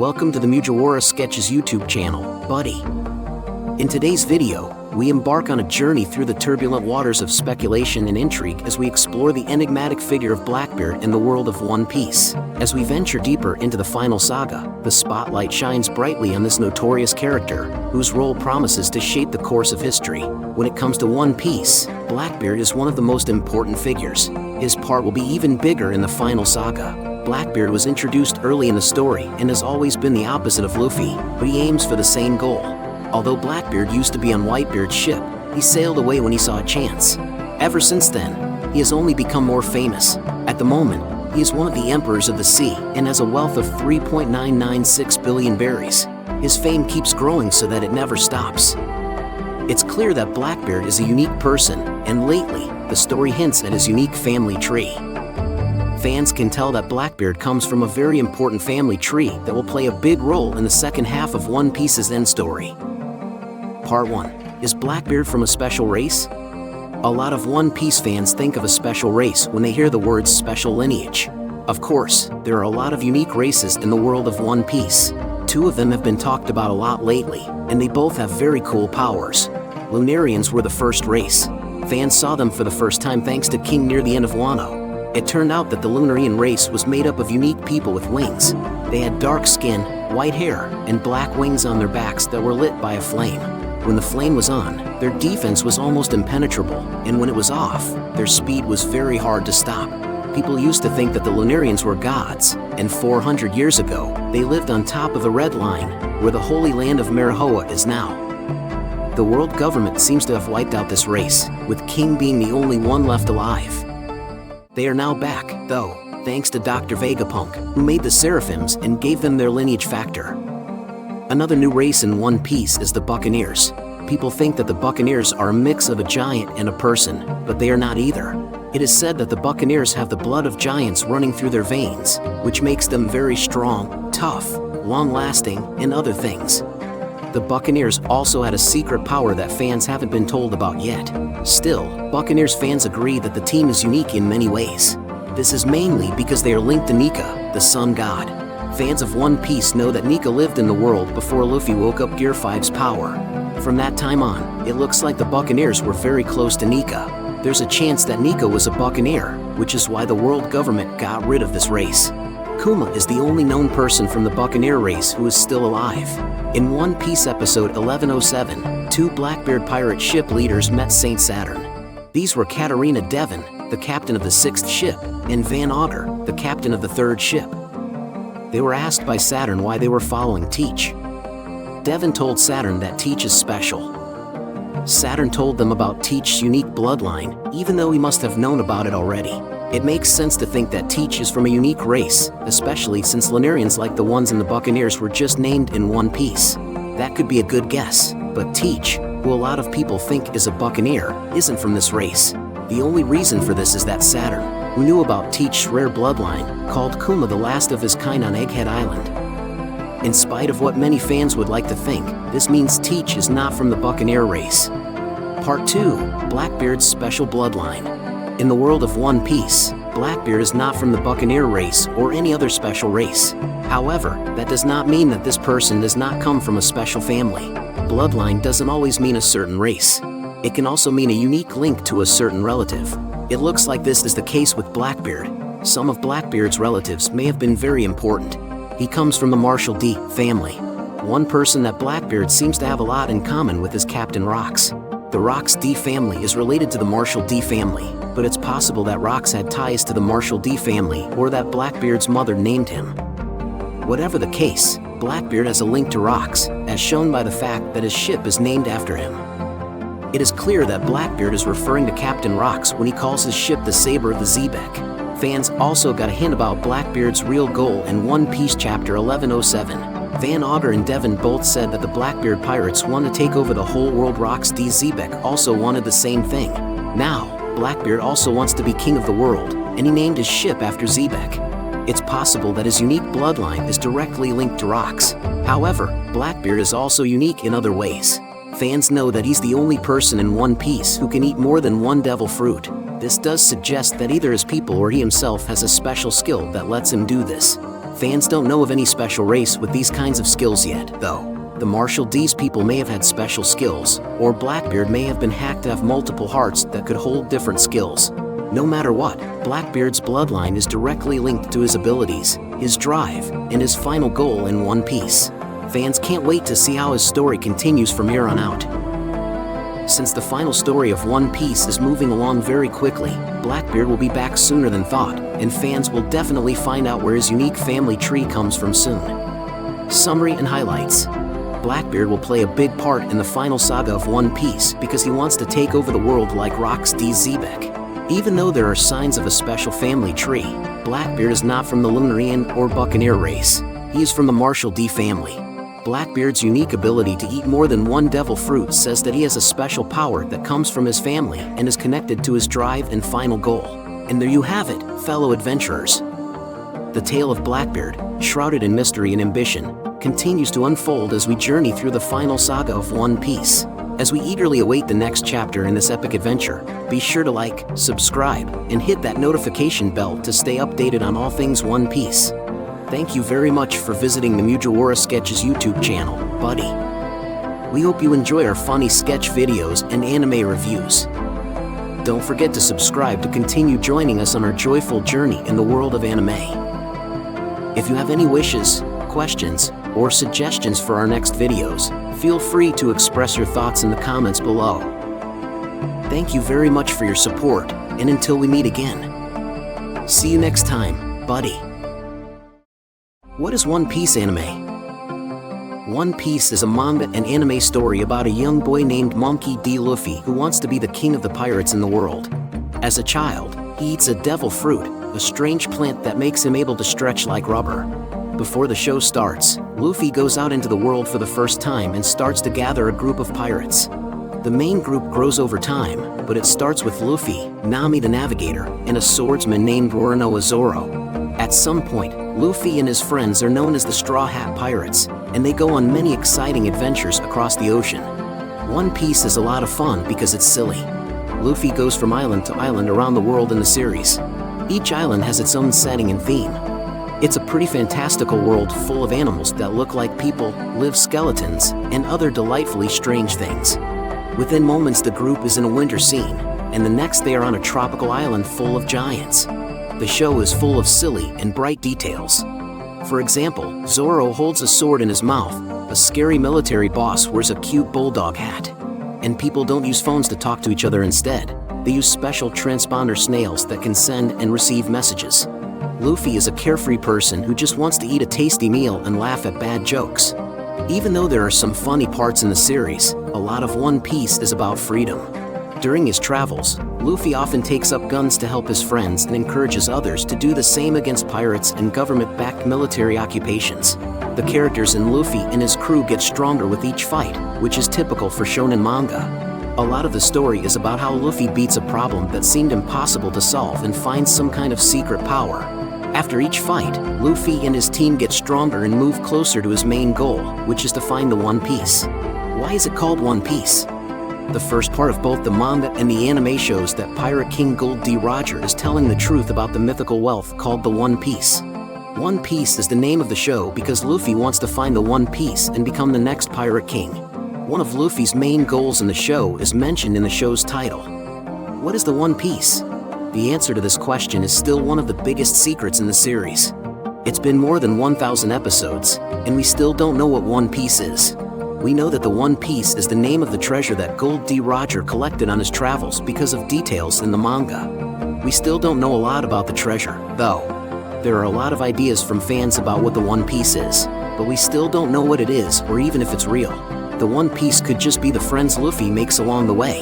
Welcome to the Mujiwara Sketches YouTube channel, buddy. In today's video, we embark on a journey through the turbulent waters of speculation and intrigue as we explore the enigmatic figure of Blackbeard in the world of One Piece. As we venture deeper into the final saga, the spotlight shines brightly on this notorious character, whose role promises to shape the course of history. When it comes to One Piece, Blackbeard is one of the most important figures. His part will be even bigger in the final saga. Blackbeard was introduced early in the story and has always been the opposite of Luffy, but he aims for the same goal. Although Blackbeard used to be on Whitebeard's ship, he sailed away when he saw a chance. Ever since then, he has only become more famous. At the moment, he is one of the emperors of the sea and has a wealth of 3.996 billion berries. His fame keeps growing so that it never stops. It's clear that Blackbeard is a unique person, and lately, the story hints at his unique family tree. Fans can tell that Blackbeard comes from a very important family tree that will play a big role in the second half of One Piece's end story. Part 1. Is Blackbeard from a special race? A lot of One Piece fans think of a special race when they hear the words special lineage. Of course, there are a lot of unique races in the world of One Piece. Two of them have been talked about a lot lately, and they both have very cool powers. Lunarians were the first race. Fans saw them for the first time thanks to King near the end of Wano. It turned out that the Lunarian race was made up of unique people with wings. They had dark skin, white hair, and black wings on their backs that were lit by a flame. When the flame was on, their defense was almost impenetrable, and when it was off, their speed was very hard to stop. People used to think that the Lunarians were gods, and 400 years ago, they lived on top of the Red Line, where the holy land of Marihoa is now. The world government seems to have wiped out this race, with King being the only one left alive. They are now back, though, thanks to Dr. Vegapunk, who made the Seraphims and gave them their lineage factor. Another new race in One Piece is the Buccaneers. People think that the Buccaneers are a mix of a giant and a person, but they are not either. It is said that the Buccaneers have the blood of giants running through their veins, which makes them very strong, tough, long-lasting, and other things. The Buccaneers also had a secret power that fans haven't been told about yet. Still, Buccaneers fans agree that the team is unique in many ways. This is mainly because they are linked to Nika, the sun god. Fans of One Piece know that Nika lived in the world before Luffy woke up Gear 5's power. From that time on, it looks like the Buccaneers were very close to Nika. There's a chance that Nika was a Buccaneer, which is why the world government got rid of this race. Kuma is the only known person from the Buccaneer race who is still alive. In One Piece episode 1107, two Blackbeard pirate ship leaders met Saint Saturn. These were Katarina Devon, the captain of the 6th ship, and Van Auger, the captain of the 3rd ship. They were asked by Saturn why they were following Teach. Devon told Saturn that Teach is special. Saturn told them about Teach's unique bloodline, even though he must have known about it already. It makes sense to think that Teach is from a unique race, especially since Lunarians like the ones in the Buccaneers were just named in One Piece. That could be a good guess, but Teach, who a lot of people think is a Buccaneer, isn't from this race. The only reason for this is that Saturn, who knew about Teach's rare bloodline, called Kuma the last of his kind on Egghead Island. In spite of what many fans would like to think, this means Teach is not from the Buccaneer race. Part 2. Blackbeard's special bloodline. In the world of One Piece, Blackbeard is not from the Buccaneer race or any other special race. However, that does not mean that this person does not come from a special family. Bloodline doesn't always mean a certain race. It can also mean a unique link to a certain relative. It looks like this is the case with Blackbeard. Some of Blackbeard's relatives may have been very important. He comes from the Marshall D family. One person that Blackbeard seems to have a lot in common with is Captain Rox. The Rox D family is related to the Marshall D family, but it's possible that Rox had ties to the Marshall D family or that Blackbeard's mother named him. Whatever the case, Blackbeard has a link to Rox, as shown by the fact that his ship is named after him. It is clear that Blackbeard is referring to Captain Rox when he calls his ship the Saber of the Xebec. Fans also got a hint about Blackbeard's real goal in One Piece chapter 1107. Van Auger and Devon both said that the Blackbeard pirates want to take over the whole world. Rox D. Xebec also wanted the same thing. Now, Blackbeard also wants to be king of the world, and he named his ship after Xebec. It's possible that his unique bloodline is directly linked to Rox. However, Blackbeard is also unique in other ways. Fans know that he's the only person in One Piece who can eat more than one devil fruit. This does suggest that either his people or he himself has a special skill that lets him do this. Fans don't know of any special race with these kinds of skills yet, though. The Marshall D's people may have had special skills, or Blackbeard may have been hacked to have multiple hearts that could hold different skills. No matter what, Blackbeard's bloodline is directly linked to his abilities, his drive, and his final goal in One Piece. Fans can't wait to see how his story continues from here on out. Since the final story of One Piece is moving along very quickly, Blackbeard will be back sooner than thought, and fans will definitely find out where his unique family tree comes from soon. Summary and highlights. Blackbeard will play a big part in the final saga of One Piece because he wants to take over the world like Rock's D. Xebec. Even though there are signs of a special family tree, Blackbeard is not from the Lunarian or Buccaneer race. He is from the Marshall D family. Blackbeard's unique ability to eat more than one devil fruit says that he has a special power that comes from his family and is connected to his drive and final goal. And there you have it, fellow adventurers. The tale of Blackbeard, shrouded in mystery and ambition, continues to unfold as we journey through the final saga of One Piece. As we eagerly await the next chapter in this epic adventure, be sure to like, subscribe, and hit that notification bell to stay updated on all things One Piece. Thank you very much for visiting the Mujiwara Sketches YouTube channel, buddy. We hope you enjoy our funny sketch videos and anime reviews. Don't forget to subscribe to continue joining us on our joyful journey in the world of anime. If you have any wishes, questions, or suggestions for our next videos, feel free to express your thoughts in the comments below. Thank you very much for your support, and until we meet again. See you next time, buddy. What is One Piece anime? One Piece is a manga and anime story about a young boy named Monkey D. Luffy who wants to be the king of the pirates in the world. As a child, he eats a devil fruit, a strange plant that makes him able to stretch like rubber. Before the show starts, Luffy goes out into the world for the first time and starts to gather a group of pirates. The main group grows over time, but it starts with Luffy, Nami the Navigator, and a swordsman named Roronoa Zoro. At some point, Luffy and his friends are known as the Straw Hat Pirates, and they go on many exciting adventures across the ocean. One Piece is a lot of fun because it's silly. Luffy goes from island to island around the world in the series. Each island has its own setting and theme. It's a pretty fantastical world full of animals that look like people, live skeletons, and other delightfully strange things. Within moments the group is in a winter scene, and the next they are on a tropical island full of giants. The show is full of silly and bright details. For example, Zoro holds a sword in his mouth, a scary military boss wears a cute bulldog hat. And people don't use phones to talk to each other instead. They use special transponder snails that can send and receive messages. Luffy is a carefree person who just wants to eat a tasty meal and laugh at bad jokes. Even though there are some funny parts in the series, a lot of One Piece is about freedom. During his travels, Luffy often takes up guns to help his friends and encourages others to do the same against pirates and government-backed military occupations. The characters in Luffy and his crew get stronger with each fight, which is typical for shonen manga. A lot of the story is about how Luffy beats a problem that seemed impossible to solve and finds some kind of secret power. After each fight, Luffy and his team get stronger and move closer to his main goal, which is to find the One Piece. Why is it called One Piece? The first part of both the manga and the anime shows that Pirate King Gold D. Roger is telling the truth about the mythical wealth called the One Piece. One Piece is the name of the show because Luffy wants to find the One Piece and become the next Pirate King. One of Luffy's main goals in the show is mentioned in the show's title. What is the One Piece? The answer to this question is still one of the biggest secrets in the series. It's been more than 1,000 episodes, and we still don't know what One Piece is. We know that the One Piece is the name of the treasure that Gold D. Roger collected on his travels because of details in the manga. We still don't know a lot about the treasure, though. There are a lot of ideas from fans about what the One Piece is, but we still don't know what it is or even if it's real. The One Piece could just be the friends Luffy makes along the way.